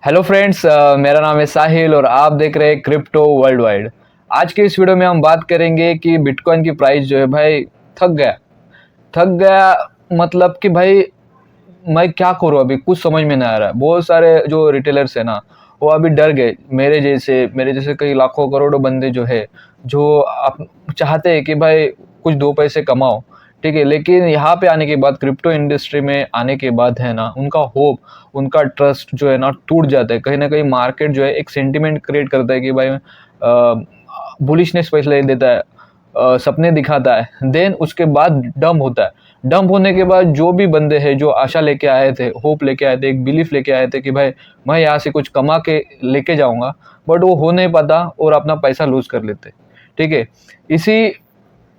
Hello friends, मेरा नाम है साहिल और आप देख रहे हैं क्रिप्टो वर्ल्ड वाइड। आज के इस वीडियो में हम बात करेंगे कि बिटकॉइन की प्राइस जो है भाई थक गया। मतलब कि भाई मैं क्या करूँ, अभी कुछ समझ में नहीं आ रहा है। बहुत सारे जो रिटेलर्स है ना, वो अभी डर गए। मेरे जैसे कई लाखों करोड़ों बंदे जो है, जो आप चाहते हैं कि भाई कुछ दो पैसे कमाओ, ठीक है। लेकिन यहाँ पे आने के बाद, क्रिप्टो इंडस्ट्री में आने के बाद है ना, उनका होप, उनका ट्रस्ट जो है ना टूट जाता है। कहीं ना कहीं मार्केट जो है एक सेंटिमेंट क्रिएट करता है कि भाई बुलिशनेस पैसा देता है, सपने दिखाता है, देन उसके बाद डंप होता है। डंप होने के बाद जो भी बंदे हैं, जो आशा लेके आए थे, होप लेके आए थे, एक बिलीफ लेके आए थे कि भाई मैं यहाँ से कुछ कमा के लेके जाऊंगा, बट वो हो नहीं पाता और अपना पैसा लूज कर लेते, ठीक है। इसी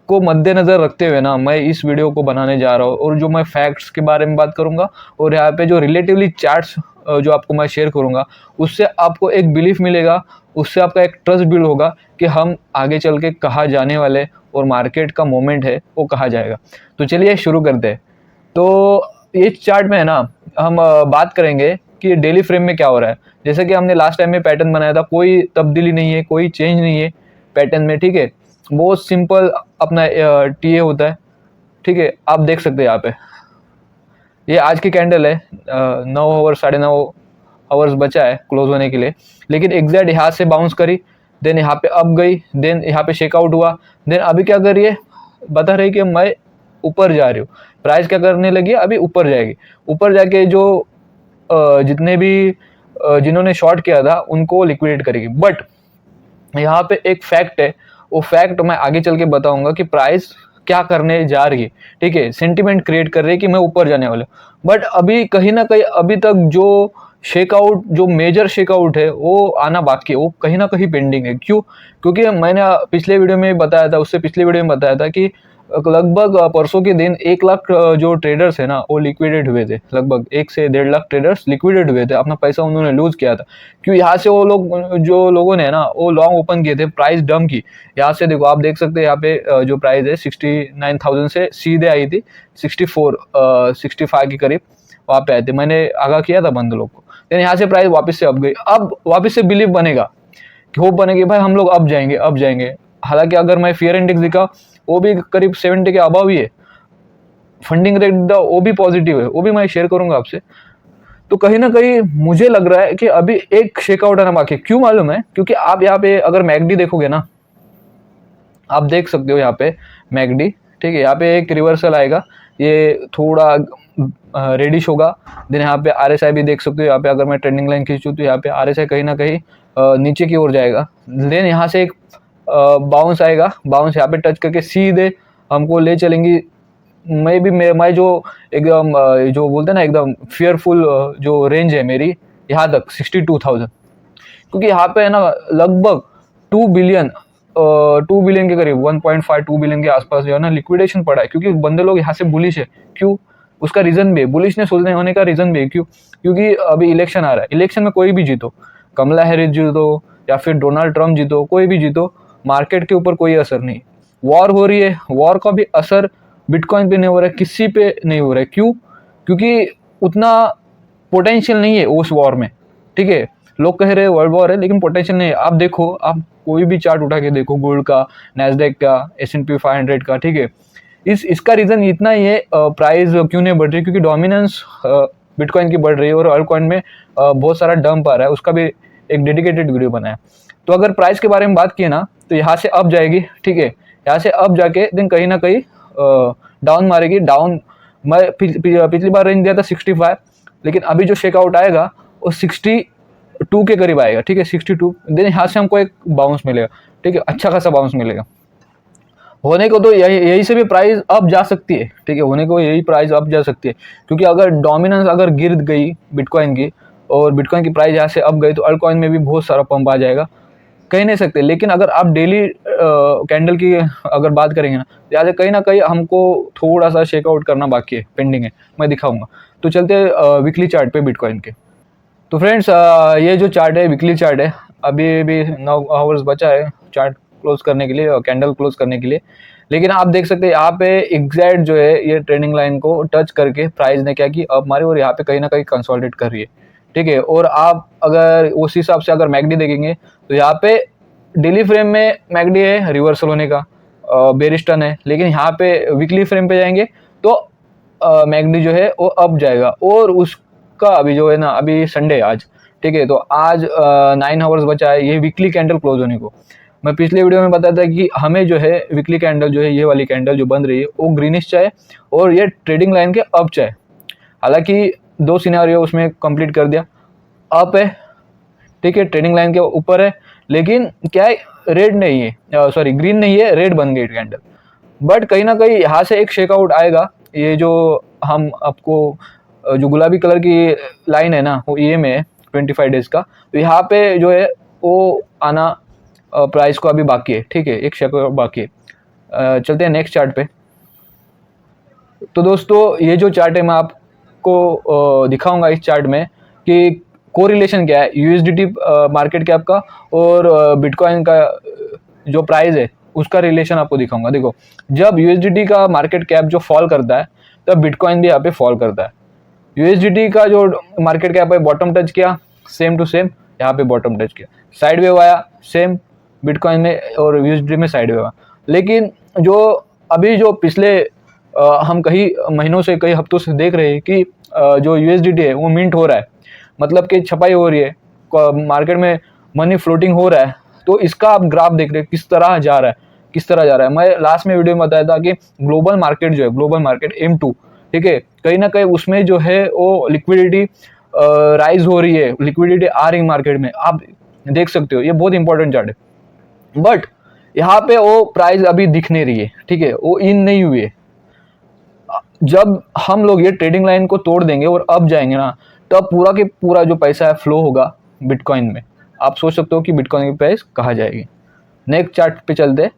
को मद्देनजर रखते हुए ना, मैं इस वीडियो को बनाने जा रहा हूँ, और जो मैं फैक्ट्स के बारे में बात करूंगा और यहाँ पे जो रिलेटिवली चार्ट्स जो आपको मैं शेयर करूंगा, उससे आपको एक बिलीफ मिलेगा, उससे आपका एक ट्रस्ट बिल्ड होगा कि हम आगे चल के कहाँ जाने वाले, और मार्केट का मोमेंट है वो कहाँ जाएगा। तो चलिए शुरू करते हैं। तो इस चार्ट में है ना, हम बात करेंगे कि डेली फ्रेम में क्या हो रहा है। जैसे कि हमने लास्ट टाइम में पैटर्न बनाया था, कोई तब्दीली नहीं है, कोई चेंज नहीं है पैटर्न में, ठीक है। बहुत सिंपल अपना टीए होता है, ठीक है। आप देख सकते हैं यहाँ पे, ये आज की कैंडल है। 9 आवर, 9.5 आवर्स बचा है क्लोज होने के लिए, लेकिन एग्जैक्ट यहाँ से बाउंस करी, देन यहाँ पे अप गई, देन यहाँ पे शेकआउट हुआ, देन अभी क्या कर रही है, बता रही है कि मैं ऊपर जा रही हूँ। प्राइस क्या करने लगी है, अभी ऊपर जाएगी। ऊपर जाके जो जितने भी जिन्होंने शॉर्ट किया था उनको लिक्विडेट करेगी। बट यहाँ पे एक फैक्ट है, वो फैक्ट मैं आगे चल के बताऊंगा कि प्राइस क्या करने जा रही है, ठीक है। सेंटिमेंट क्रिएट कर रही है कि मैं ऊपर जाने वाला हूँ, बट अभी कहीं ना कहीं अभी तक जो शेकआउट, जो मेजर शेकआउट है वो आना बाकी है, वो कहीं ना कहीं पेंडिंग है। क्यों? क्योंकि मैंने पिछले वीडियो में बताया था, उससे पिछले वीडियो में बताया था कि लगभग परसों के दिन 1 लाख जो ट्रेडर्स है ना, वो लिक्विडेट हुए थे। लगभग 1 से 1.5 लाख ट्रेडर्स लिक्विडेट हुए थे, अपना पैसा उन्होंने लूज किया था। क्यों? यहाँ से वो लोग, जो लोगों ने ना, वो लॉन्ग ओपन किए थे, प्राइस डंप की। यहाँ से देखो, आप देख सकते हैं यहाँ पे जो प्राइस है 69,000 से सीधे आई थी 65 के करीब, वहाँ पे आए थे। मैंने आगाह किया था बंद लोग को। लेकिन यहाँ से प्राइस वापस से अब गई। अब वापस से बिलीव बनेगा, कि होप बनेगी भाई हम लोग अब जाएंगे, अब जाएंगे। हालांकि अगर मैं फियर इंडेक्स दिखा, वो भी करीब 70 के अबव ही है। फंडिंग रेट वो भी पॉजिटिव है, वो भी मैं शेयर करूंगा आपसे। तो कहीं ना कहीं मुझे लग रहा है कि अभी एक शेकआउट आना बाकी है। क्यों मालूम है? क्योंकि आप यहाँ पे अगर मैकडी देखोगे ना, आप देख सकते हो यहाँ पे मैकडी, ठीक है। यहाँ पे एक रिवर्सल आएगा, ये थोड़ा रेडिश होगा। देन यहाँ पे आरएसआई भी देख सकते हो। यहाँ पे अगर मैं ट्रेंडिंग लाइन खींचूँ तो यहाँ पे आरएसआई कहीं ना कहीं नीचे की ओर जाएगा। देन यहाँ से एक बाउंस आएगा, बाउंस यहाँ पे टच करके सीधे हमको ले चलेंगी। मैं जो एकदम जो बोलते हैं ना, एकदम फियरफुल जो रेंज है मेरी, यहाँ तक 62,000। क्योंकि यहाँ पे है ना लगभग 2 बिलियन, 2 बिलियन के करीब, 1.5-2 बिलियन के आसपास जो है ना लिक्विडेशन पड़ा है। क्योंकि बंदे लोग यहाँ से बुलिश है। क्यों? उसका रीजन भी है, बुलिशनेस होने का रीजन भी है। क्यों? क्योंकि अभी इलेक्शन आ रहा है। इलेक्शन में कोई भी जीतो, कमला हैरिस जीतो या फिर डोनाल्ड ट्रंप जीतो, कोई भी जीतो, मार्केट के ऊपर कोई असर नहीं। वॉर हो रही है, वॉर का भी असर बिटकॉइन पे नहीं हो रहा है, किसी पे नहीं हो रहा है। क्यों? क्योंकि उतना पोटेंशियल नहीं है उस वॉर में, ठीक है। लोग कह रहे हैं वर्ल्ड वॉर है, लेकिन पोटेंशियल नहीं है। आप देखो, आप कोई भी चार्ट उठा के देखो, गोल्ड का, नैस्डैक का, S&P 500 का, ठीक है। इसका रीजन इतना ही है, प्राइस क्यों नहीं बढ़ रही, क्योंकि डोमिनेंस बिटकॉइन की बढ़ रही है और ऑयल कॉइन में बहुत सारा डंप आ रहा है। उसका भी एक डेडिकेटेड वीडियो बनाया। तो अगर प्राइस के बारे में बात किए ना, तो यहाँ से अप जाएगी, ठीक है। यहाँ से अप जाके दिन कहीं ना कहीं डाउन मारेगी। डाउन, मैं पिछली बार रेंज दिया था 65, लेकिन अभी जो शेकआउट आएगा वो 62 के करीब आएगा, ठीक है। 62, देन यहाँ से हमको एक बाउंस मिलेगा, ठीक है, अच्छा खासा बाउंस मिलेगा। होने को तो यही से भी प्राइस अप जा सकती है, ठीक है। होने को यही प्राइस अप जा सकती है, क्योंकि अगर डोमिनेंस अगर गिर गई बिटकॉइन की, और बिटकॉइन की प्राइस यहाँ से अप गई, तो अल्ट कॉइन में भी बहुत सारा पंप आ जाएगा, कह नहीं सकते। लेकिन अगर आप डेली कैंडल की अगर बात करेंगे ना, यहाँ से कहीं ना कहीं हमको थोड़ा सा शेकआउट करना बाकी है, पेंडिंग है, मैं दिखाऊंगा। तो चलते वीकली चार्ट पे बिटकॉइन के। तो फ्रेंड्स, ये जो चार्ट है वीकली चार्ट है, अभी भी 9 आवर्स बचा है चार्ट क्लोज करने के लिए और कैंडल क्लोज करने के लिए। लेकिन आप देख सकते हैं यहाँ पे एग्जैक्ट जो है ये ट्रेंडिंग लाइन को टच करके प्राइस ने क्या की, अब मारी, और यहाँ पे कहीं ना कहीं कंसोलिडेट कर रही है, ठीक है। और आप अगर उस हिसाब से अगर मैकडी देखेंगे तो यहाँ पे डेली फ्रेम में मैकडी है रिवर्सल होने का, बेरिश टर्न है, लेकिन यहाँ पे वीकली फ्रेम पे जाएंगे तो मैकडी जो है वो अप जाएगा। और उसका अभी जो है ना, अभी संडे आज, ठीक है, तो आज 9 आवर्स बचा है ये वीकली कैंडल क्लोज होने को। मैं पिछले वीडियो में बताया था कि हमें जो है वीकली कैंडल जो है, ये वाली कैंडल जो बन रही है वो ग्रीनिश चाहे और ये ट्रेडिंग लाइन के अप चाहे। हालांकि 2 सिनेरियो उसमें कंप्लीट कर दिया, अप है, ठीक है, ट्रेडिंग लाइन के ऊपर है, लेकिन क्या है, रेड नहीं है, सॉरी ग्रीन नहीं है, रेड बन गई कैंडल। बट कहीं ना कहीं यहाँ से एक शेकआउट आएगा। ये जो हम आपको जो गुलाबी कलर की लाइन है ना, वो ये में है 25 डेज का, तो यहाँ पे जो है वो आना प्राइस को अभी बाकी है, ठीक है, एक शेकआउट बाकी है। चलते हैं नेक्स्ट चार्ट पे। तो दोस्तों ये जो चार्ट है मैं आपको दिखाऊंगा इस चार्ट में कि कोरिलेशन क्या है यूएसडीटी मार्केट कैप का और बिटकॉइन का जो प्राइस है उसका रिलेशन आपको दिखाऊंगा। देखो, जब यूएसडीटी का मार्केट कैप जो फॉल करता है तब बिटकॉइन भी यहाँ पे फॉल करता है। यूएसडीटी का जो मार्केट कैप है बॉटम टच किया, सेम टू सेम यहाँ पे बॉटम टच किया, साइड वेव आया, सेम बिटकॉइन में और यूएसडीटी में साइड वेव आया। लेकिन जो अभी जो पिछले हम कई महीनों से, कई हफ्तों से देख रहे हैं कि जो यूएसडीटी है वो मिंट हो रहा है, मतलब कि छपाई हो रही है, मार्केट में मनी फ्लोटिंग हो रहा है। तो इसका आप ग्राफ देख रहे हैं किस तरह जा रहा है, किस तरह जा रहा है। मैं लास्ट में वीडियो में बताया था कि ग्लोबल मार्केट जो है, ग्लोबल मार्केट M2, ठीक है, कहीं ना कहीं उसमें जो है वो लिक्विडिटी राइज हो रही है, लिक्विडिटी आ रही मार्केट में, आप देख सकते हो। ये बहुत इंपॉर्टेंट चार्ट है। बट यहाँ पे वो प्राइस अभी दिख नहीं रही है, ठीक है, वो इन नहीं हुई है। जब हम लोग ये ट्रेडिंग लाइन को तोड़ देंगे और अब जाएंगे ना, तब पूरा के पूरा जो पैसा है फ्लो होगा बिटकॉइन में। आप सोच सकते हो कि बिटकॉइन की प्राइस कहाँ जाएगी। नेक्स्ट चार्ट पे चलते।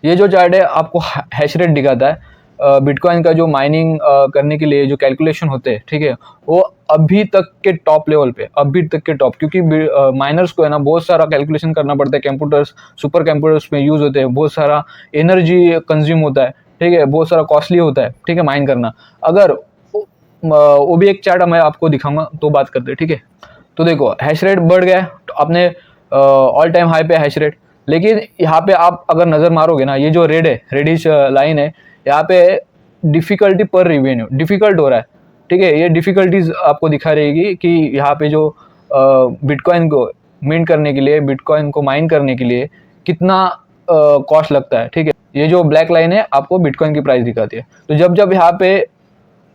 ये जो चार्ट है आपको हैश रेट दिखाता है बिटकॉइन का जो माइनिंग करने के लिए जो कैलकुलेशन होते हैं, ठीक है, वो अभी तक के टॉप लेवल पे, अभी तक के टॉप, क्योंकि माइनर्स को है ना बहुत सारा कैलकुलेशन करना पड़ता है, कंप्यूटर्स, सुपर कंप्यूटर्स में यूज होते हैं, बहुत सारा एनर्जी कंज्यूम होता है, ठीक है, बहुत सारा कॉस्टली होता है, ठीक है, माइन करना। अगर वो भी एक चार्ट मैं आपको दिखाऊंगा तो बात करते हैं, ठीक है। तो देखो हैश रेट बढ़ गया तो आपने ऑल टाइम हाई पे हैश रेट, लेकिन यहाँ पे आप अगर नज़र मारोगे ना, ये जो रेड है, रेडिश लाइन है, यहाँ पे डिफिकल्टी पर रिवेन्यू डिफिकल्ट हो रहा है, ठीक है। ये डिफिकल्टीज आपको दिखा रहेगी कि यहाँ पे जो बिटकॉइन को मिंट करने के लिए, बिटकॉइन को माइन करने के लिए कितना कॉस्ट लगता है, ठीक है। ये जो ब्लैक लाइन है आपको बिटकॉइन की प्राइस दिखाती है। तो जब जब यहाँ पे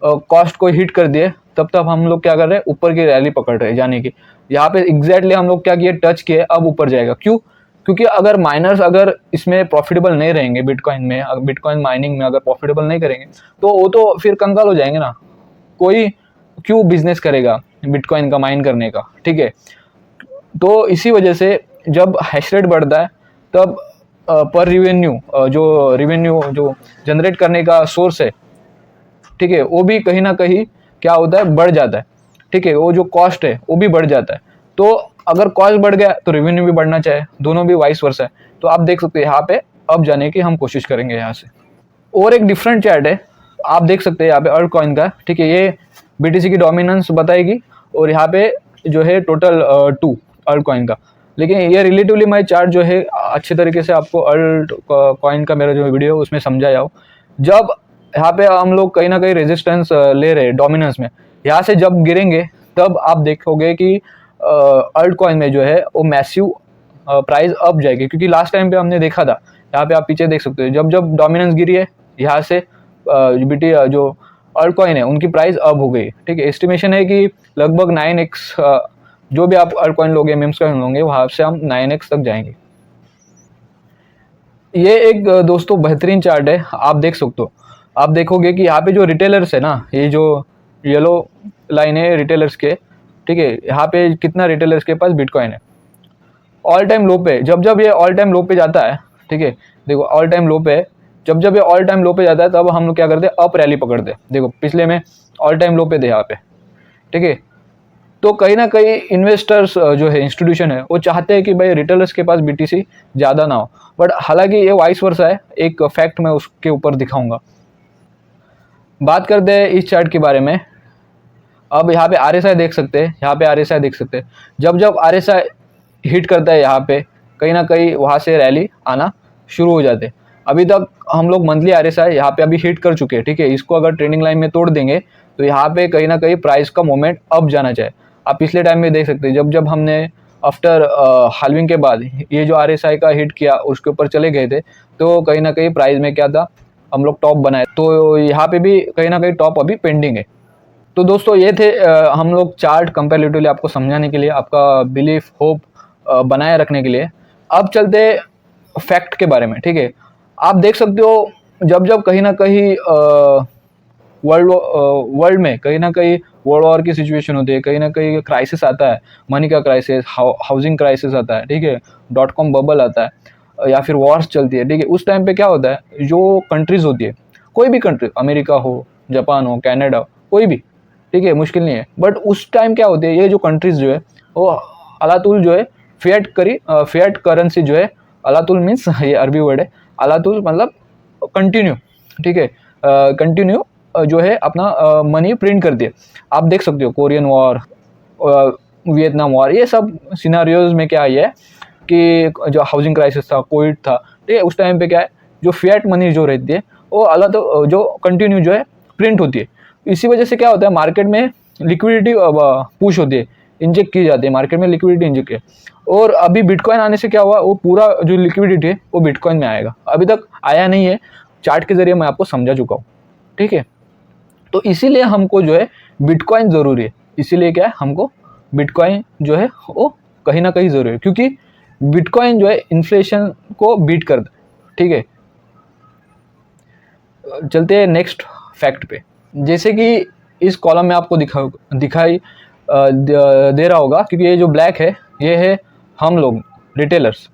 कॉस्ट को हिट कर दिए तब तब हम लोग क्या कर रहे हैं, ऊपर की रैली पकड़ रहे हैं जाने की। यहाँ पे एग्जैक्टली हम लोग क्या किए, टच किए, अब ऊपर जाएगा। क्यों? क्योंकि अगर माइनर्स अगर इसमें प्रॉफिटेबल नहीं रहेंगे, बिटकॉइन में, बिटकॉइन माइनिंग में अगर प्रॉफिटेबल नहीं करेंगे तो वो तो फिर कंगाल हो जाएंगे ना। कोई क्यों बिजनेस करेगा बिटकॉइन का माइन करने का, ठीक है। तो इसी वजह से जब हैश रेट बढ़ता है तब पर रिवेन्यू जो जनरेट करने का सोर्स है, ठीक है, वो भी कहीं ना कहीं क्या होता है, बढ़ जाता है, ठीक है। वो जो कॉस्ट है वो भी बढ़ जाता है। तो अगर कॉस्ट बढ़ गया तो रेवेन्यू भी बढ़ना चाहिए, दोनों भी वाइस वर्सा है। तो आप देख सकते हैं यहाँ पे अब जाने की हम कोशिश करेंगे यहाँ से। और एक डिफरेंट चार्ट है, आप देख सकते हैं यहाँ पे अल्ट कॉइन का, ठीक है, ये BTC की डोमिनेंस बताएगी और यहाँ पे जो है टोटल 2 अल्ट कॉइन का। लेकिन ये रिलेटिवली मैं चार्ट जो है अच्छे तरीके से आपको अल्ट कॉइन का मेरा जो वीडियो है उसमें समझाया हो। जब यहाँ पे हम लोग कहीं ना कहीं रेजिस्टेंस ले रहे हैं डोमिनेंस में, यहाँ से जब गिरेंगे तब आप देखोगे कि अल्ट कॉइन में जो है वो मैसिव प्राइस अप जाएगी। क्योंकि लास्ट टाइम पे हमने देखा था, यहाँ पे आप पीछे देख सकते हो, जब जब डोमिनेंस गिरी है यहाँ से जो अल्ट कॉइन है उनकी प्राइस अप हो गई, ठीक है। एस्टिमेशन है कि लगभग 9x जो भी आप अल्ट कॉइन लोगे, मेम्स कॉइन लोगे, वहाँ से हम 9x तक जाएंगे। ये एक दोस्तों बेहतरीन चार्ट है, आप देख सकते हो। आप देखोगे कि यहाँ पे जो रिटेलर्स है ना, ये जो येलो लाइन है रिटेलर्स के, ठीक है, यहाँ पे कितना रिटेलर्स के पास बिटकॉइन है, ऑल टाइम लो पे। जब जब ये ऑल टाइम लो पे जाता है, ठीक है, देखो ऑल टाइम लो पे, जब जब ये ऑल टाइम लो पे जाता है तब हम लोग क्या करते हैं, अप रैली पकड़ते हैं। देखो पिछले में ऑल टाइम लो पे थे यहाँ पे, ठीक है। तो कहीं ना कहीं इन्वेस्टर्स जो है, इंस्टीट्यूशन है, वो चाहते हैं कि भाई रिटेलर्स के पास BTC ज़्यादा ना हो। बट हालांकि ये वाइस वर्सा है, एक फैक्ट मैं उसके ऊपर दिखाऊंगा। बात करते हैं इस चार्ट के बारे में। अब यहाँ पे RSI देख सकते हैं, यहाँ पे RSI देख सकते हैं। जब जब RSI हिट करता है यहाँ पे, कहीं ना कहीं वहाँ से रैली आना शुरू हो जाते हैं। अभी तक हम लोग मंथली RSI यहाँ पे अभी हिट कर चुके हैं, ठीक है। इसको अगर ट्रेंडिंग लाइन में तोड़ देंगे तो यहाँ पे कहीं ना कहीं प्राइस का मोमेंट अप जाना चाहिए। आप पिछले टाइम में देख सकते हैं, जब जब हमने आफ्टर हाल्विंग के बाद ये जो RSI का हिट किया उसके ऊपर चले गए थे, तो कहीं ना कहीं प्राइस में क्या था, हम लोग टॉप बनाए। तो यहाँ पे भी कहीं ना कहीं टॉप अभी पेंडिंग है। तो दोस्तों ये थे हम लोग चार्ट कंपैरेटिवली आपको समझाने के लिए, आपका बिलीफ होप बनाए रखने के लिए। अब चलते फैक्ट के बारे में, ठीक है। आप देख सकते हो जब जब कहीं ना कहीं वर्ल्ड में कहीं ना कहीं वर्ल्ड वॉर की सिचुएशन होती है, कहीं ना कहीं क्राइसिस आता है, मनी का क्राइसिस, हाउसिंग क्राइसिस आता है, ठीक है, .com बबल आता है, या फिर वॉर्स चलती है, ठीक है। उस टाइम पे क्या होता है, जो कंट्रीज होती है, कोई भी कंट्री, अमेरिका हो, जापान हो, कनाडा, कोई भी, ठीक है, मुश्किल नहीं है, बट उस टाइम क्या होती है, ये जो कंट्रीज जो है वो अलातुल जो है फिएट करेंसी जो है, अलातुल मीन्स ये अरबी वर्ड है, अलातुल मतलब कंटिन्यू, ठीक है, कंटिन्यू जो है अपना मनी प्रिंट करती है। आप देख सकते हो कोरियन वॉर, वियतनाम वॉर, ये सब सिनारियोज में क्या है कि जो हाउसिंग क्राइसिस था, कोविड था, ठीक है, उस टाइम पे क्या है, जो फिएट मनी जो रहती है वो अलग जो कंटिन्यू जो है प्रिंट होती है। इसी वजह से क्या होता है, मार्केट में लिक्विडिटी पुश होती है, इंजेक्ट की जाती है, मार्केट में लिक्विडिटी इंजेक्ट है। और अभी बिटकॉइन आने से क्या हुआ, वो पूरा जो लिक्विडिटी है वो बिटकॉइन में आएगा। अभी तक आया नहीं है, चार्ट के जरिए मैं आपको समझा चुका हूँ, ठीक है। तो इसीलिए हमको जो है बिटकॉइन ज़रूरी है। इसीलिए क्या है, हमको बिटकॉइन जो है वो कहीं ना कहीं ज़रूरी है, क्योंकि बिटकॉइन जो है इन्फ्लेशन को बीट करता है, ठीक है। चलते हैं नेक्स्ट फैक्ट पे। जैसे कि इस कॉलम में आपको दिखाई दे रहा होगा, क्योंकि ये जो ब्लैक है ये है हम लोग रिटेलर्स,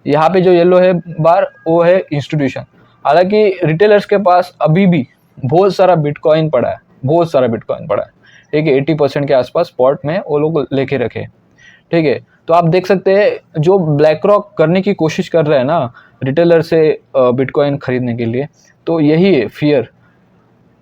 यहाँ पे जो येलो है बार वो है इंस्टीट्यूशन। हालांकि रिटेलर्स के पास अभी भी बहुत सारा बिटकॉइन पड़ा है, बहुत सारा बिटकॉइन पड़ा है, ठीक है। 80% के आसपास स्पॉट में वो लोग लेके रखे, ठीक है। तो आप देख सकते हैं जो ब्लैक रॉक करने की कोशिश कर रहे हैं ना रिटेलर से बिटकॉइन खरीदने के लिए, तो यही है फियर।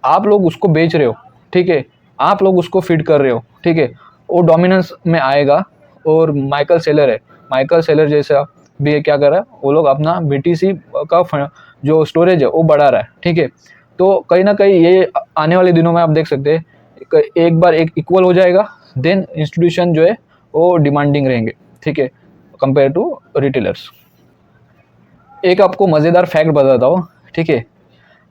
आप लोग उसको बेच रहे हो, ठीक है, आप लोग उसको फीड कर रहे हो, ठीक है, वो डोमिनेंस में आएगा। और माइकल सेलर है, माइकल सेलर जैसा भी क्या कर रहा है, वो लोग अपना BTC का जो स्टोरेज है वो बढ़ा रहा है, ठीक है। तो कहीं ना कहीं ये आने वाले दिनों में आप देख सकते हैं एक बार एक इक्वल हो जाएगा, देन इंस्टीट्यूशन जो है वो डिमांडिंग रहेंगे, ठीक है, कंपेयर टू रिटेलर्स। एक आपको मज़ेदार फैक्ट बताता हूँ, ठीक है।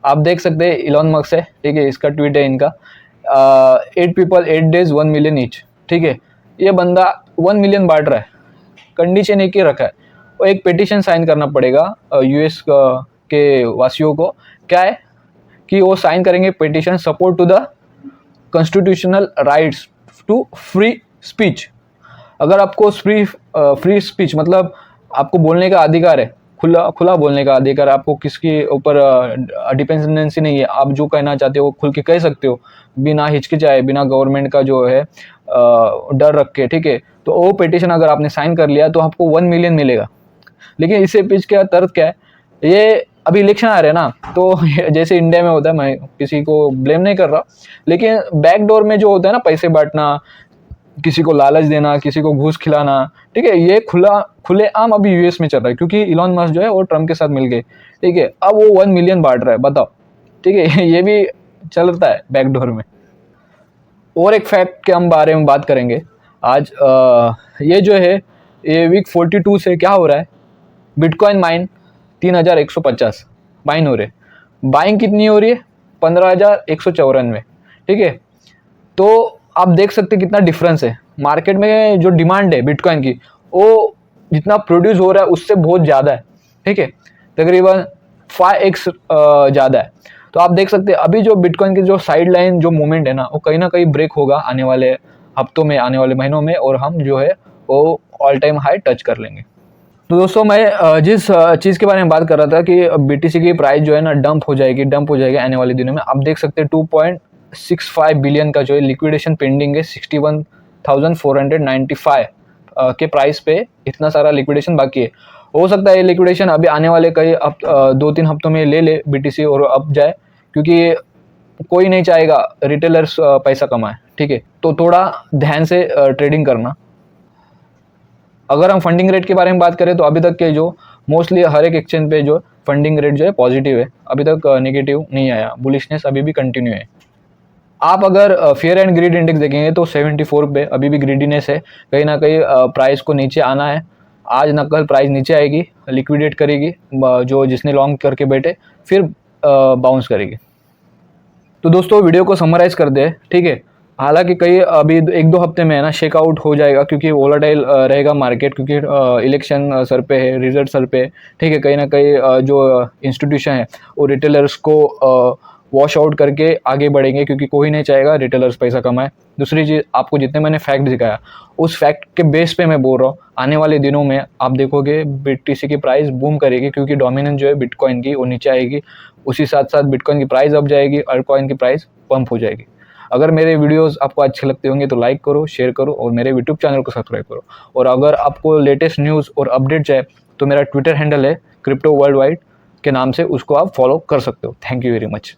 आप देख सकते हैं इलॉन मस्क है, ठीक है, इसका ट्वीट है इनका, 8 people 8 days 1 million ईच, ठीक है। ये बंदा 1 million बांट रहा है, कंडीशन एक ही रखा है, वो एक पिटिशन साइन करना पड़ेगा US के वासियों को। क्या है कि वो साइन करेंगे petition support to the constitutional rights to free speech. अगर आपको फ्री स्पीच मतलब आपको बोलने का अधिकार है, खुला खुला बोलने का अधिकार, आपको किसके ऊपर डिपेंडेंसी नहीं है, आप जो कहना चाहते हो खुल के कह सकते हो, बिना हिचकिचाए, बिना गवर्नमेंट का जो है डर रख के, ठीक है। तो वो पिटिशन अगर आपने साइन कर लिया तो आपको 1 million मिलेगा। लेकिन इससे पीछ का तर्क क्या है, ये अभी इलेक्शन आ रहे हैं ना, तो जैसे इंडिया में होता है, मैं किसी को ब्लेम नहीं कर रहा, लेकिन बैकडोर में जो होता है ना, पैसे बांटना, किसी को लालच देना, किसी को घूस खिलाना, ठीक है, ये खुलेआम अभी US में चल रहा है, क्योंकि इलॉन मस्क जो है वो ट्रम्प के साथ मिल गए, ठीक है। अब वो 1 million बांट रहा है, बताओ, ठीक है। ये भी चलता है बैकडोर में। और एक फैक्ट के हम बारे में बात करेंगे आज। ये जो है ये वीक 42 से क्या हो रहा है, बिटकॉइन माइन 3150 माइन हो रहे, बाइंग कितनी हो रही है, 15,194, ठीक है। तो आप देख सकते हैं कितना डिफरेंस है मार्केट में। जो डिमांड है बिटकॉइन की वो जितना प्रोड्यूस हो रहा है उससे बहुत ज़्यादा है, ठीक है, तकरीबन 5x ज़्यादा है। तो आप देख सकते हैं अभी जो बिटकॉइन की जो साइड लाइन जो मूवमेंट है ना, वो कहीं ना कहीं ब्रेक होगा आने वाले हफ्तों में, आने वाले महीनों में, और हम जो है वो ऑल टाइम हाई टच कर लेंगे। तो दोस्तों मैं जिस चीज़ के बारे में बात कर रहा था कि BTC की प्राइस जो है ना डंप हो जाएगी आने वाले दिनों में। आप देख सकते हैं 2.65 बिलियन का जो है लिक्विडेशन पेंडिंग है, 61,495 के प्राइस पे इतना सारा लिक्विडेशन बाकी है। हो सकता है ये लिक्विडेशन अभी आने वाले कई 2-3 हफ्तों में ले BTC और अप जाए, क्योंकि कोई नहीं चाहेगा रिटेलर्स पैसा कमाए, ठीक है। तो थोड़ा ध्यान से ट्रेडिंग करना। अगर हम फंडिंग रेट के बारे में बात करें तो अभी तक के जो मोस्टली हर एक एक्सचेंज पे जो फंडिंग रेट जो है पॉजिटिव है, अभी तक नेगेटिव नहीं आया, बुलिशनेस अभी भी कंटिन्यू है। आप अगर फियर एंड ग्रीड इंडेक्स देखेंगे तो 74 पे अभी भी ग्रीडीनेस है, कहीं ना कहीं प्राइस को नीचे आना है। आज न कल प्राइस नीचे आएगी, लिक्विडेट करेगी, जो जिसने लॉन्ग करके बैठे फिर बाउंस करेगी। तो दोस्तों वीडियो को समराइज कर दे, ठीक है। हालांकि कई अभी 1-2 हफ्ते में है ना शेकआउट हो जाएगा, क्योंकि वोलाटाइल रहेगा मार्केट, क्योंकि इलेक्शन सर पे है, रिजल्ट सर पे, ठीक है। कहीं ना कहीं जो इंस्टीट्यूशन है वो रिटेलर्स को वॉश आउट करके आगे बढ़ेंगे, क्योंकि कोई नहीं चाहेगा रिटेलर्स पैसा कमाए। दूसरी चीज़, आपको जितने मैंने फैक्ट दिखाया उस फैक्ट के बेस पे मैं बोल रहा हूँ, आने वाले दिनों में आप देखोगे BTC की प्राइस बूम करेगी, क्योंकि डोमिनेंस जो है बिटकॉइन की वो नीचे आएगी, उसी साथ साथ बिटकॉइन की प्राइस अप जाएगी और कॉइन की प्राइस पंप हो जाएगी। अगर मेरे वीडियोस आपको अच्छे लगते होंगे तो लाइक करो, शेयर करो और मेरे यूट्यूब चैनल को सब्सक्राइब करो। और अगर आपको लेटेस्ट न्यूज़ और अपडेट चाहिए तो मेरा ट्विटर हैंडल है क्रिप्टो वर्ल्ड वाइड के नाम से, उसको आप फॉलो कर सकते हो। Thank you very much.